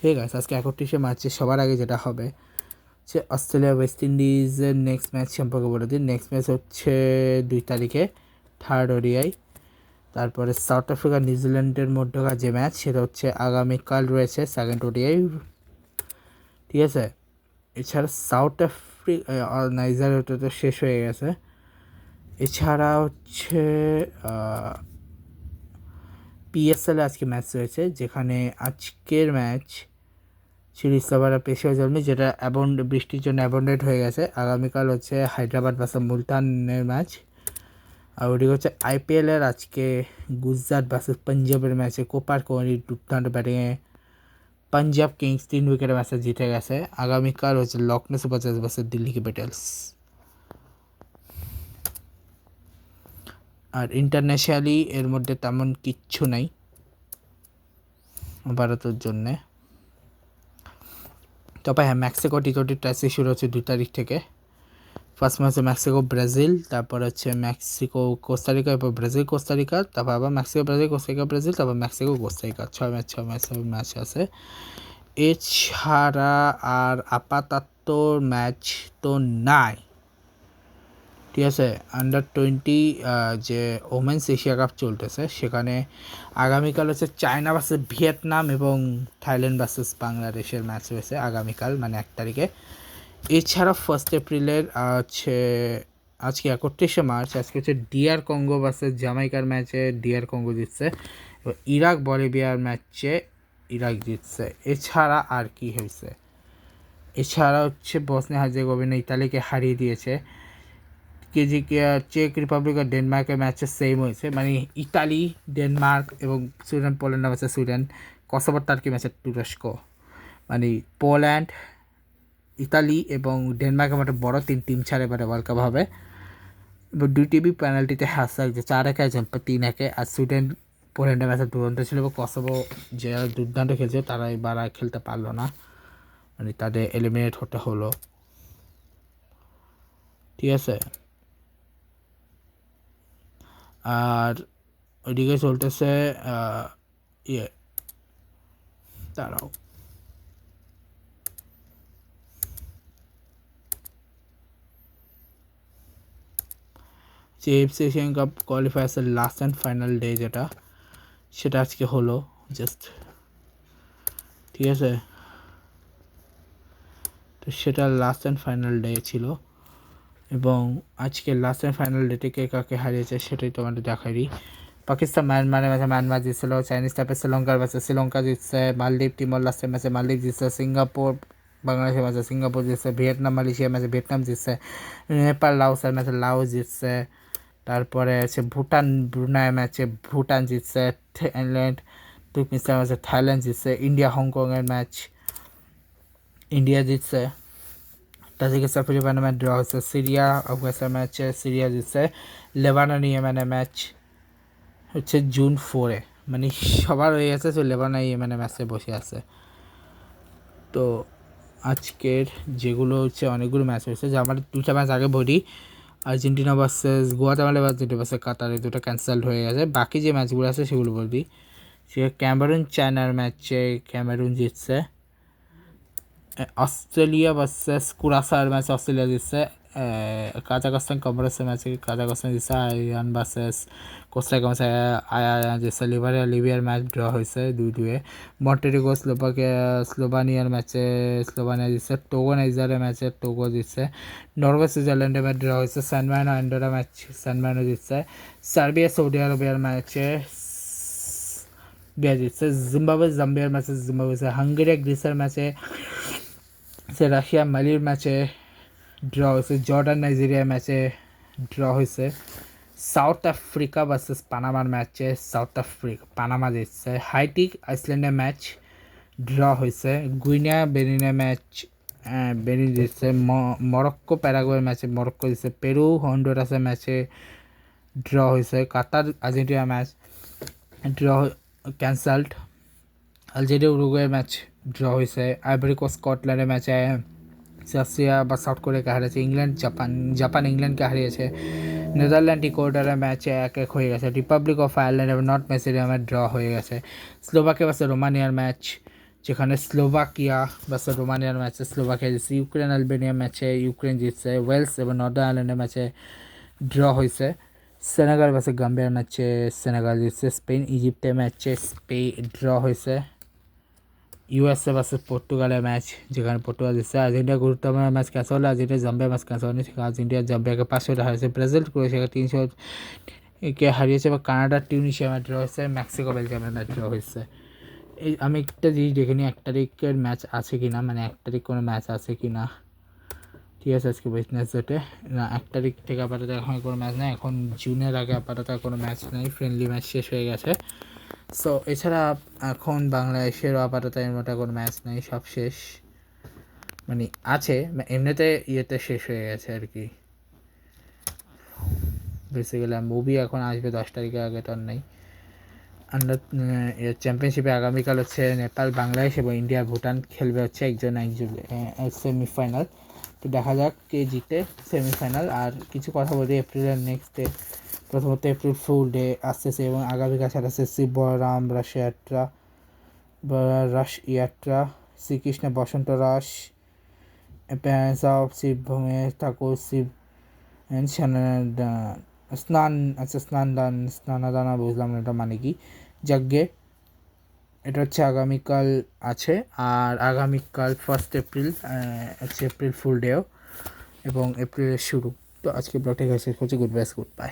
ঠিক আছে, আজকে 31শে মার্চে সবার আগে যেটা হবে হচ্ছে অস্ট্রেলিয়া ওয়েস্ট ইন্ডিজের নেক্সট ম্যাচ সম্পর্কে বলে দিন। নেক্সট ম্যাচ হচ্ছে 2 তারিখে, থার্ড ওডিআই। তারপরে সাউথ আফ্রিকা নিউজিল্যান্ডের মধ্যকার যে ম্যাচ সেটা হচ্ছে আগামীকাল রয়েছে, সেকেন্ড ওডিআই। ঠিক আছে, এছাড়া সাউথ আফ্রিকা নাইজার তো শেষ হয়ে গেছে। এছাড়া হচ্ছে পিএসএলে আজকে ম্যাচ রয়েছে, যেখানে আজকের ম্যাচ ছিল ইসলামাবাদ পেশোয়ার জন্মে, যেটা বৃষ্টির জন্য অ্যাবন্ডেড হয়ে গেছে। আগামীকাল হচ্ছে হায়দ্রাবাদ ভার্সেস মুলতানের ম্যাচ। আর ওদিকে হচ্ছে আইপিএলের আজকে গুজরাট ভার্সেস পাঞ্জাবের ম্যাচে কোপার কোহলি দুর্দান্ত ব্যাটিংয়ে পাঞ্জাব কিংস 3 উইকেটের ম্যাচে জিতে গেছে। আগামীকাল হচ্ছে Lucknow super giants versus Delhi capitals. আর ইন্টারন্যাশনালি এর মধ্যে তেমন কিচ্ছু নাই ভারতের জন্যে। তবে হ্যাঁ, মেক্সিকো টি20 টেস্ট শুরু হচ্ছে 2 তারিখ থেকে। ফার্স্ট ম্যাচ মেক্সিকো ব্রাজিল, তারপর হচ্ছে মেক্সিকো কোস্টারিকা, এরপর ব্রাজিল কোস্টারিকা, তারপর আবার মেক্সিকো ব্রাজিল, কোস্টারিকা ব্রাজিল, তারপর মেক্সিকো কোস্টারিকা। 6 ম্যাচ আছে। এছাড়া আর আপাতত ম্যাচ তো নাই। ঠিক আছে, আন্ডার-20 যে ওমেন্স এশিয়া কাপ চলতেছে, সেখানে আগামীকাল হচ্ছে চায়না ভার্সেস ভিয়েতনাম এবং থাইল্যান্ড ভার্সেস বাংলাদেশের ম্যাচ রয়েছে আগামীকাল, মানে 1 তারিখে। এছাড়া 1 এপ্রিলের হচ্ছে আজকে 31শে মার্চ, আজকে হচ্ছে ডিআর কঙ্গো ভার্সেস জামাইকার ম্যাচে ডিআর কঙ্গো জিতছে, এবং ইরাক বলিভিয়ার ম্যাচে ইরাক জিতছে। এছাড়া আর কি হয়েছে? এছাড়া হচ্ছে বসনিয়া হার্জেগোভিনা ইতালিকে হারিয়ে দিয়েছে। চেক রিপাবলিক আর ডেনমার্কের ম্যাচে সেম হয়েছে, মানে ইতালি, ডেনমার্ক এবং সুইডেন পোল্যান্ডের ম্যাচে সুইডেন, কসোভোর টার্কি ম্যাচে তুরস্ক। মানে পোল্যান্ড, ইতালি এবং ডেনমার্কের মধ্যে বড় 3 টিম ছাড়া এবারে ওয়ার্ল্ড কাপ হবে। এবার 2টি পেনাল্টিতে হারছে, যে 4-1 আর 3-1। আর সুইডেন পোল্যান্ডের ম্যাচে দুরন্ত ছিল, এবং কসোভো যারা দুর্দান্ত খেলছে তারা এবার আর খেলতে পারলো না, মানে তাদের এলিমিনেট হতে হলো। ঠিক আছে, আর ওইদিকে চলতেছে দাঁড়াও, যে এফসি এশিয়ান কাপ কোয়ালিফায়ার্সের লাস্ট অ্যান্ড ফাইনাল ডে সেটা আজকে হলো জাস্ট। ঠিক আছে, তো সেটা লাস্ট অ্যান্ড ফাইনাল ডে ছিল, এবং আজকে লাস্ট অ্যান্ড ফাইনাল ডেতে কে কাকে হারিয়েছে সেটাই তোমাদের দেখাই। পাকিস্তান মায়ানমারের ম্যাচে মায়ানমার জিতছিল, চাইনিজ টাইপে শ্রীলঙ্কার ম্যাচে শ্রীলঙ্কা জিতছে, মালদ্বীপ টিমোর লাস্টের ম্যাচে মালদ্বীপ জিতছে, সিঙ্গাপুর বাংলাদেশের ম্যাচে সিঙ্গাপুর জিতছে, ভিয়েতনাম মালয়েশিয়ার ম্যাচে ভিয়েতনাম জিতছে, নেপাল লাওসের ম্যাচে লাওস জিতছে, তারপরে আছে ভুটান ব্রুনাই ম্যাচে ভুটান জিতছে, থাইল্যান্ড তুর্কমেনিস্তানের ম্যাচে থাইল্যান্ড জিতছে, ইন্ডিয়া হংকংয়ের ম্যাচ ইন্ডিয়া জিতছে, তাজিকিস্তান ফিলিপাইনের ম্যাচ ড্র হচ্ছে, সিরিয়া আফগানিস্তান ম্যাচে সিরিয়া জিতছে, লেবানন ইয়েমেনের ম্যাচ হচ্ছে জুন 4-এ, মানে সবার হয়ে গেছে, তো লেবানন ইয়েমেনের ম্যাচে বসে আছে। তো আজকের যেগুলো হচ্ছে অনেকগুলো ম্যাচ হয়েছে, যে আমার 2টা ম্যাচ আগে বলি, আর্জেন্টিনা ভার্সেস গুয়াতেমালা ভার্সেস কাতার, এই 2টা ক্যান্সেলড হয়ে গেছে। বাকি যে ম্যাচগুলো আছে সেগুলো বলি। সে ক্যামেরুন চায়নার ম্যাচে ক্যামেরুন জিতছে, অস্ট্রেলিয়া ভার্সেস কুরাসার ম্যাচে অস্ট্রেলিয়া জিতছে, কাজাকস্তান কমোরসের ম্যাচে কাজাকস্তান জিতছে, আয়ারল্যান্ড ভার্সেস কোস্টারিকা ম্যাচে আয়ারল্যান্ড জিতছে, লিবিয়ার ম্যাচ ড্র হয়েছে 2-2। মন্টেনিগ্রো স্লোভানিয়ার ম্যাচে স্লোভানিয়া জিতছে, টোগো নাইজারের ম্যাচে টোগো জিতছে, নরওয়ে সুইজারল্যান্ডের ম্যাচ ড্র হয়েছে, সান মারিনো অ্যান্ডোরা ম্যাচ সান মারিনো জিতছে, সার্বিয়া সৌদি আরবিয়ার ম্যাচে জিতছে, জিম্বাবুয়ে জাম্বিয়ার ম্যাচে জিম্বাবুয়ে জিতছে, হাঙ্গেরি গ্রিসের ম্যাচে রাশিয়া মালির ম্যাচে ড্র হয়েছে, জর্ডান নাইজেরিয়ার ম্যাচে ড্র হয়েছে, সাউথ আফ্রিকা ভার্সেস পানামার ম্যাচে পানামা জিতছে, হাইটি আইসল্যান্ডের ম্যাচ ড্র হয়েছে, গুইনিয়া বেনিনের ম্যাচ বেনিন জিতছে, মরক্কো প্যারাগুয়ের ম্যাচে মরক্কো জিতছে, পেরু হন্ডুরাসের ম্যাচে ড্র হয়েছে, Qatar Argentina match draw cancelled, Algeria উরুগুয়ের ম্যাচ ড্র হয়েছে, আইভরি কোস্ট স্কটল্যান্ডের ম্যাচে রাশিয়া বা সাউথ কোরিয়াকে হারিয়েছে, জাপান ইংল্যান্ডকে হারিয়েছে, নেদারল্যান্ড ইকুয়েডরের ম্যাচে 1-1 হয়ে গেছে, রিপাবলিক অফ আয়ারল্যান্ড এবং নর্থ ম্যাসেডোনিয়ার ড্র হয়ে গেছে, স্লোভাকিয়া ভার্সেস রোমানিয়ার ম্যাচ যেখানে স্লোভাকিয়া ভার্সেস রোমানিয়ার ম্যাচে স্লোভাকিয়া জিতছে, ইউক্রেন আলবেনিয়া ম্যাচে ইউক্রেন জিতছে, ওয়েলস এবং নর্দার্ন আয়ারল্যান্ডের ম্যাচে ড্র হয়েছে, সেনেগাল ভার্সেস গাম্বিয়ার ম্যাচে সেনেগাল জিতছে, স্পেন ইজিপ্টের ম্যাচে ড্র হয়েছে, ইউএসএ ভার্সেস পর্তুগালের ম্যাচ যেখানে পর্তুগাল জিতছে, আর্জেন্টিনা গুরুত্বপূর্ণ ম্যাচ ক্যান্সেল হলো, আর্জেন্টিনা জাম্বিয়া ম্যাচ ক্যান্সেল হয়নি, সেখানে আর্জেন্টিনা জাম্বিয়াকে 5-0 হারিয়েছে, ব্রাজিল ক্রোয়েশিয়াকে 300 কে হারিয়েছে, বা কানাডা টিউনিশিয়া ম্যাচ ড্র হয়েছে, মেক্সিকো বেলজিয়ামের ম্যাচ ড্র হয়েছে। এই আমি একটা জিনিস দেখে নিই 1 তারিখের ম্যাচ আছে কি না, মানে 1 তারিখ কোনো ম্যাচ আছে কি না। ঠিক আছে, আজকে বিজনেস ডেটে না 1 তারিখ থেকে আপাতত এখন কোনো ম্যাচ নেই, এখন জুনের আগে আপাতত কোনো ম্যাচ নেই, ফ্রেন্ডলি ম্যাচ শেষ হয়ে গেছে। সো এছাড়া এখন বাংলাদেশেরও আপাতত এর মতো কোনো ম্যাচ নেই, সব শেষ, মানে আছে এমনিতে ইয়েতে শেষ হয়ে গেছে আর কি। বেসিক্যালি মুভি এখন আসবে 10 তারিখের আগে তো আর নেই। আন্ডার চ্যাম্পিয়নশিপে আগামীকাল হচ্ছে নেপাল বাংলাদেশ এবং ইন্ডিয়া ভুটান খেলবে হচ্ছে একজন সেমিফাইনাল। তো দেখা যাক কে জিতে সেমিফাইনাল। আর কিছু কথা বলি এপ্রিলের নেক্সট ডে, প্রথমত এপ্রিল ফুল ডে আসতেছে এবং আগামীকাল সাথে আসছে বলরাম রাস ইয়াত্রা, শ্রীকৃষ্ণ বসন্ত রাস, অ্যাপিয়ারেন্স অফ শিবভূমি ঠাকুর শিব স্নান, আচ্ছা স্নানদানা বুঝলাম না এটা মানে কি, যজ্ঞে, এটা হচ্ছে আগামীকাল আছে। আর আগামীকাল 1 এপ্রিল হচ্ছে এপ্রিল ফুল ডেও এবং এপ্রিলের শুরু। তো আজকে ব্লগটা শেষ করছি, গুড বাই।